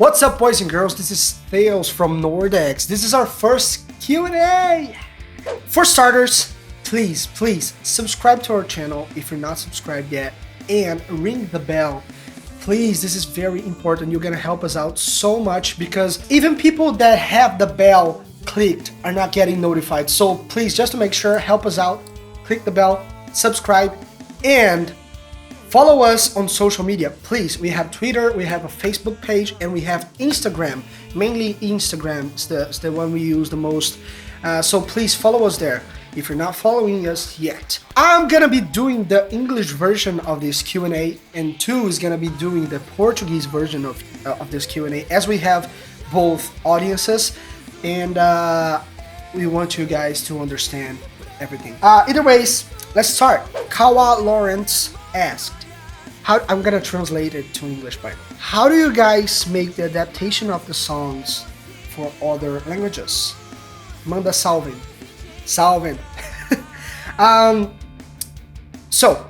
What's up, boys and girls? This is Thales from Nordex. This is our first Q&A. For starters, please subscribe to our channel if you're not subscribed yet and ring the bell. Please, this is very important. You're gonna help us out so much because even people that have the bell clicked are not getting notified. So please, just to make sure, help us out. Click the bell, subscribe, and follow us on social media. Please, we have Twitter, we have a Facebook page, and we have Instagram. Mainly Instagram is the one we use the most. So please follow us there if you're not following us yet. I'm gonna be doing the English version of this Q&A, and Tu is gonna be doing the Portuguese version of this Q&A, as we have both audiences, and we want you guys to understand everything. Either ways, let's start. Kawa Lawrence asked, I'm gonna translate it to English by now. How do you guys make the adaptation of the songs for other languages? Manda salve. Salve. So,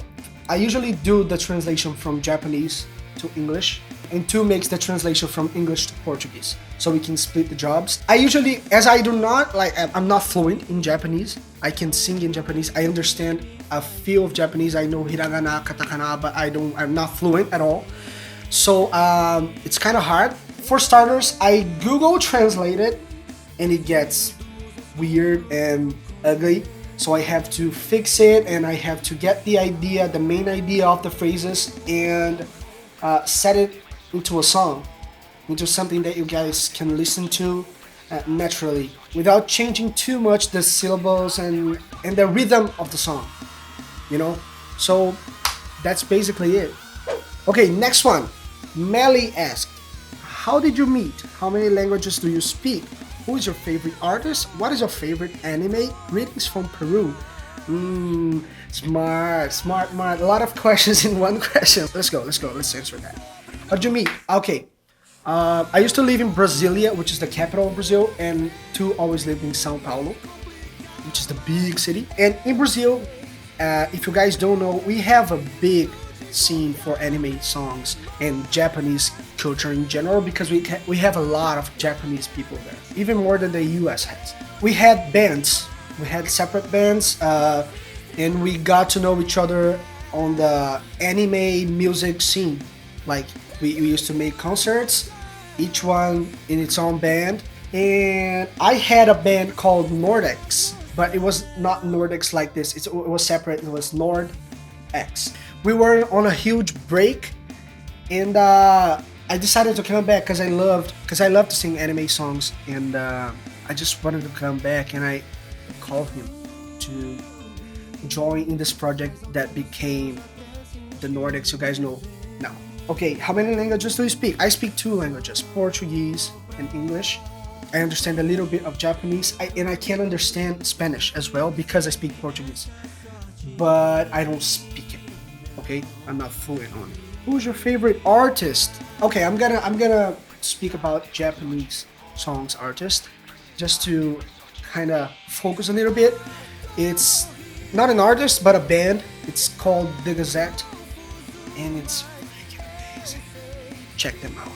I usually do the translation from Japanese to English, and Tu makes the translation from English to Portuguese, so we can split the jobs. I usually, as I do not, I'm not fluent in Japanese. I can sing in Japanese. I understand a few of Japanese. I know hiragana, katakana, but I'm not fluent at all. So it's kind of hard. For starters, I Google Translate it, and it gets weird and ugly. So I have to fix it, and I have to get the idea, the main idea of the phrases, and set it into a song, into something that you guys can listen to naturally, without changing too much the syllables and the rhythm of the song, you know? So that's basically it. Okay, next one. Melly asked, how did you meet? How many languages do you speak? Who is your favorite artist? What is your favorite anime? Greetings from Peru. Smart. A lot of questions in one question. Let's go. Let's answer that. How did you meet? Okay. I used to live in Brasilia, which is the capital of Brazil, and Tu always lived in São Paulo, which is the big city. And in Brazil, if you guys don't know, we have a big scene for anime songs and Japanese culture in general, because we have a lot of Japanese people there, even more than the US has. We had bands, we had separate bands, and we got to know each other on the anime music scene. Like we used to make concerts, each one in its own band, and I had a band called Nordex, but it was not Nordex like this. It was separate. It was Nordex. We were on a huge break, and I decided to come back because I loved to sing anime songs, and I just wanted to come back, and I called him to join in this project that became the Nordex you guys know now. Okay, how many languages do you speak? I speak 2 languages, Portuguese and English. I understand a little bit of Japanese, and I can understand Spanish as well because I speak Portuguese, but I don't speak it. Okay, I'm not fluent on it. Who's your favorite artist? Okay, I'm gonna speak about Japanese songs artist, just to kind of focus a little bit. It's not an artist, but a band. It's called The Gazette, and it's freaking amazing. Check them out.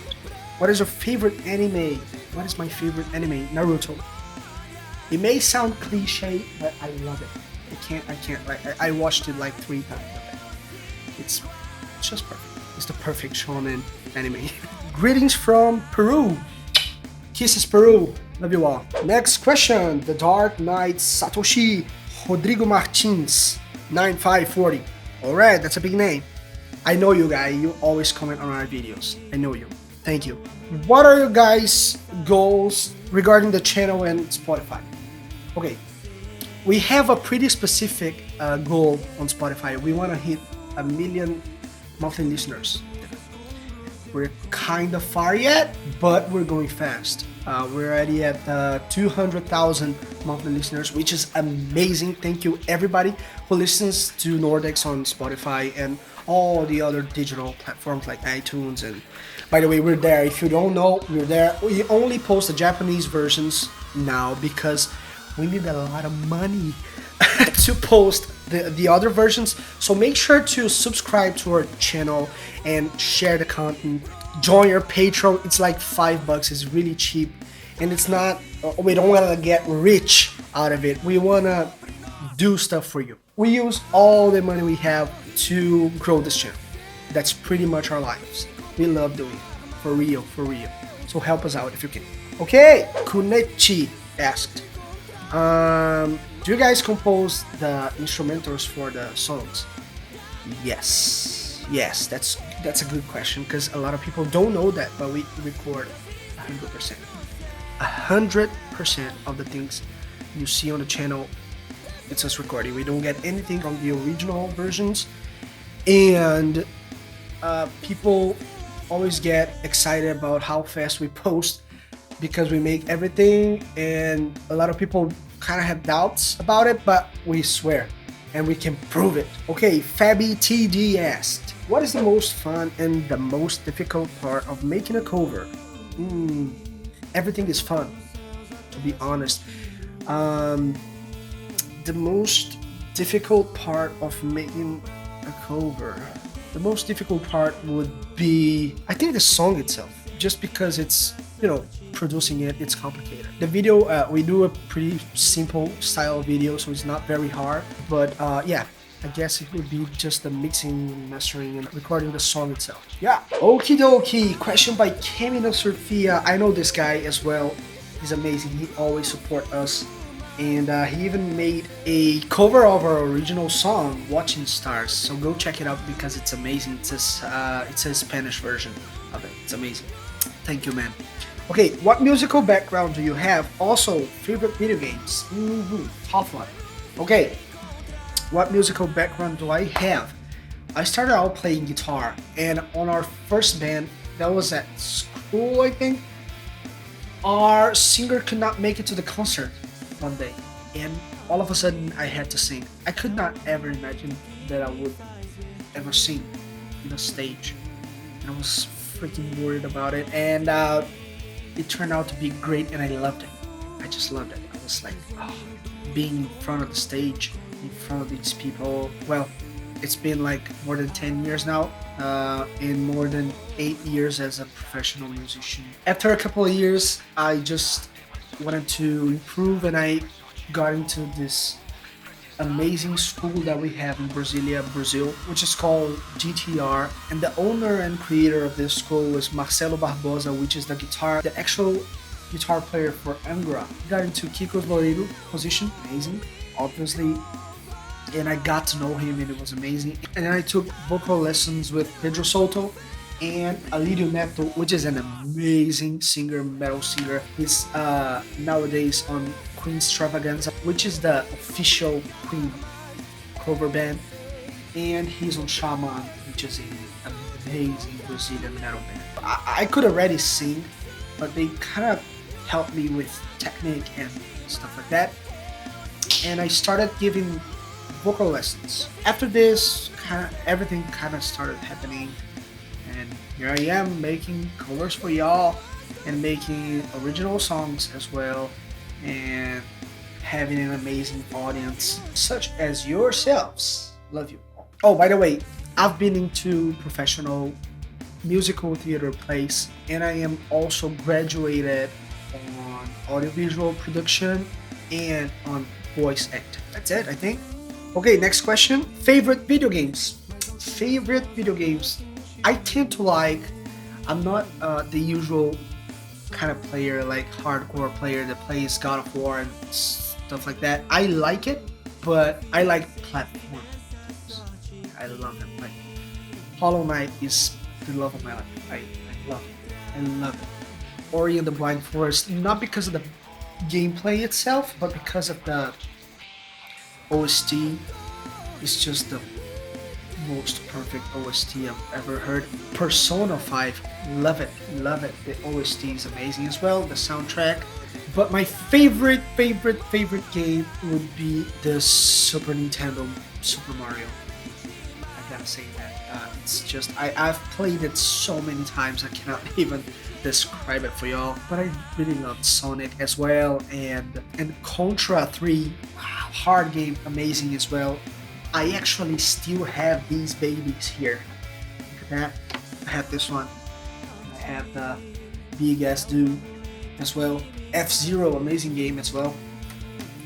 What is your favorite anime? What is my favorite anime? Naruto. It may sound cliche, but I love it. I can't. Like, I watched it like 3 times. It's just perfect. It's the perfect shonen anime. Greetings from Peru. Kisses Peru. Love you all. Next question. The Dark Knight Satoshi Rodrigo Martins 9540. Alright, that's a big name. I know you guys. You always comment on our videos. I know you. Thank you. What are your guys' goals regarding the channel and Spotify? Okay, we have a pretty specific goal on Spotify. We want to hit 1 million monthly listeners. We're kind of far yet, but we're going fast. We're already at 200,000 monthly listeners, which is amazing. Thank you everybody who listens to Nordex on Spotify and all the other digital platforms like iTunes. And by the way, we're there. If you don't know, we're there. We only post the Japanese versions now because we need a lot of money to post the other versions. So make sure to subscribe to our channel and share the content join your Patreon. It's like $5. It's really cheap, and it's not. We don't want to get rich out of it. We want to do stuff for you. We use all the money we have to grow this channel. That's pretty much our lives. We love doing it. For real, for real. So help us out if you can. Okay, Kunechi asked, do you guys compose the instrumentals for the songs? Yes, that's a good question, because a lot of people don't know that, but we record 100%. 100% of the things you see on the channel, it's us recording. We don't get anything from the original versions, and people always get excited about how fast we post, because we make everything, and a lot of people kind of have doubts about it, but we swear and we can prove it. Okay, Fabi TD asked, what is the most fun and the most difficult part of making a cover? Everything is fun, to be honest. The most difficult part of making a cover, the most difficult part would be, I think, the song itself, just because it's, producing it's complicated. The video, we do a pretty simple style video, so it's not very hard, but yeah, I guess it would be just the mixing, mastering, and recording the song itself. Yeah. Okie dokie. Question by Camino Surfia. I know this guy as well. He's amazing. He always supports us. And he even made a cover of our original song, Watching Stars. So go check it out because it's amazing. It's a Spanish version of it. It's amazing. Thank you, man. Okay, what musical background do you have? Also, favorite video games? Tough one. Okay, what musical background do I have? I started out playing guitar, and on our first band, that was at school, I think, our singer could not make it to the concert one day, and all of a sudden I had to sing. I could not ever imagine that I would ever sing on a stage, and I was freaking worried about it, and it turned out to be great, and I loved it. I just loved it. I was like, being in front of the stage, in front of these people. Well, it's been like more than 10 years now, and more than 8 years as a professional musician. After a couple of years, I just wanted to improve, and I got into this amazing school that we have in Brasilia, Brazil, which is called GTR, and the owner and creator of this school is Marcelo Barbosa, which is the actual guitar player for Angra. He got into Kiko's Loureiro position, amazing, obviously, and I got to know him, and it was amazing. And then I took vocal lessons with Pedro Soto and Alirio Neto, which is an amazing singer, metal singer. He's nowadays on Queen Extravaganza, which is the official Queen cover band, and he's on Shaman, which is an amazing Brazilian metal band. I could already sing, but they kind of helped me with technique and stuff like that, and I started giving vocal lessons. After this, everything kind of started happening, and here I am making covers for y'all and making original songs as well, and having an amazing audience such as yourselves. Love you. Oh, by the way, I've been into professional musical theater plays, and I am also graduated on audiovisual production and on voice acting. That's it, I think. Okay, next question. Favorite video games? Favorite video games? I tend to I'm not the usual kind of player, like hardcore player that plays God of War and stuff like that. I like it, but I like platform games. I love them. Like Hollow Knight is the love of my life. I love it. I love it. Ori and the Blind Forest, not because of the gameplay itself, but because of the OST. It's just the most perfect OST I've ever heard. Persona 5, love it. The OST is amazing as well, the soundtrack. But my favorite game would be the Super Nintendo Super Mario. I gotta say that. It's just, I've played it so many times, I cannot even describe it for y'all. But I really loved Sonic as well, and Contra 3, hard game, amazing as well. I actually still have these babies here. Look at that. I have this one. have the big ass dude as well. F-Zero, amazing game as well.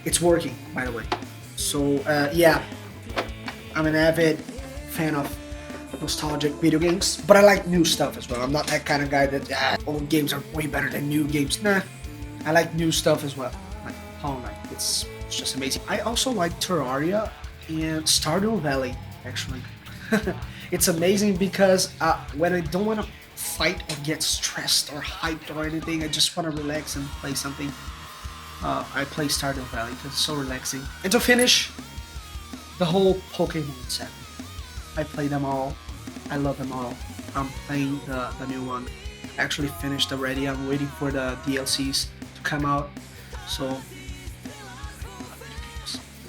It's working, by the way. So yeah, I'm an avid fan of nostalgic video games, but I like new stuff as well. I'm not that kind of guy that old games are way better than new games. Nah, I like new stuff as well. Like Hollow Knight, it's just amazing. I also like Terraria and Stardew Valley, actually. It's amazing because when I don't want to fight or get stressed or hyped or anything, I just want to relax and play something. I play Stardew Valley because it's so relaxing. And to finish, the whole Pokemon set. I play them all. I love them all. I'm playing the new one. I actually finished already. I'm waiting for the DLCs to come out. So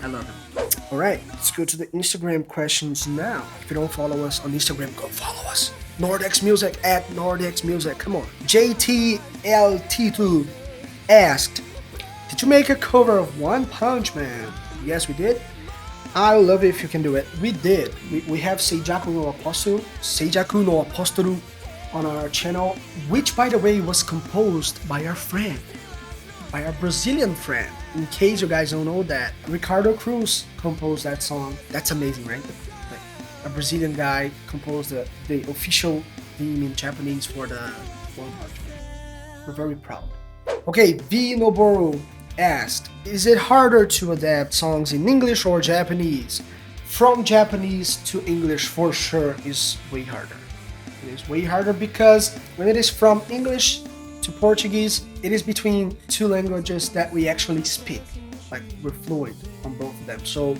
I love them. Alright, let's go to the Instagram questions now. If you don't follow us on Instagram, go follow us. Nordex Music at Nordex Music. Come on. JTLT2 asked, did you make a cover of One Punch Man? Yes, we did. I love it if you can do it. We did. We have Seijaku no Apostolu on our channel, which by the way was composed by our friend, by our Brazilian friend. In case you guys don't know that, Ricardo Cruz composed that song. That's amazing, right? Like, a Brazilian guy composed the official theme in Japanese for the One Punch Man. We're very proud. Okay, V Noboru asked, is it harder to adapt songs in English or Japanese? From Japanese to English for sure is way harder. It is way harder because when it is from English to Portuguese, it is between two languages that we actually speak. Like, we're fluent on both of them, so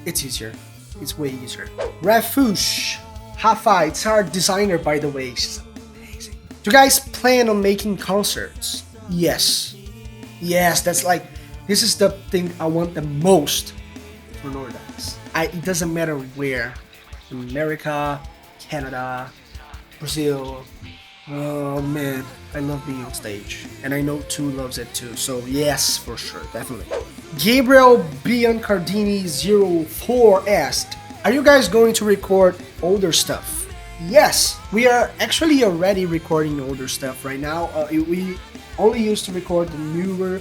it's easier. It's way easier. Rafush Hafa, it's our designer, by the way. She's amazing. Do you guys plan on making concerts? Yes. Yes, that's like, this is the thing I want the most for Nordex. It doesn't matter where. America, Canada, Brazil. Oh man, I love being on stage. And I know Tu loves it too. So yes, for sure, definitely. Gabriel Biancardini 04 asked, are you guys going to record older stuff? Yes, we are actually already recording older stuff right now. We only used to record the newer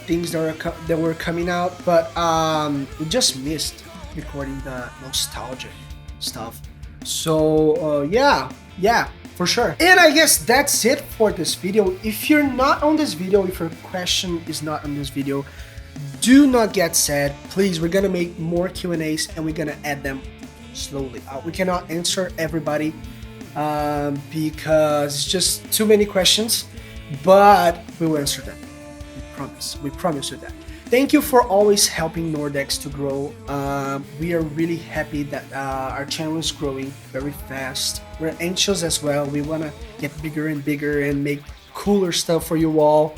things that were coming out, but we just missed recording the nostalgic stuff. So yeah, for sure. And I guess that's it for this video. If you're not on this video, if your question is not on this video, do not get sad. Please, we're gonna make more Q&As and we're gonna add them slowly. We cannot answer everybody because it's just too many questions, but we will answer them. We promise you that. Thank you for always helping Nordex to grow. We are really happy that our channel is growing very fast. We're anxious as well. We want to get bigger and bigger and make cooler stuff for you all.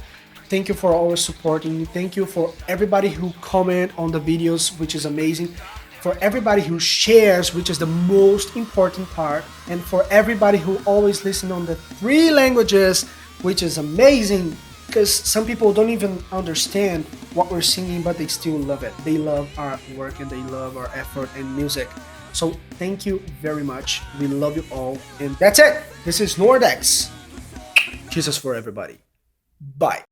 Thank you for always supporting. Thank you for everybody who comment on the videos, which is amazing. For everybody who shares, which is the most important part. And for everybody who always listen on the 3 languages, which is amazing. Because some people don't even understand what we're singing, but they still love it. They love our work and they love our effort and music. So thank you very much. We love you all. And that's it. This is Nordex. Jesus for everybody. Bye.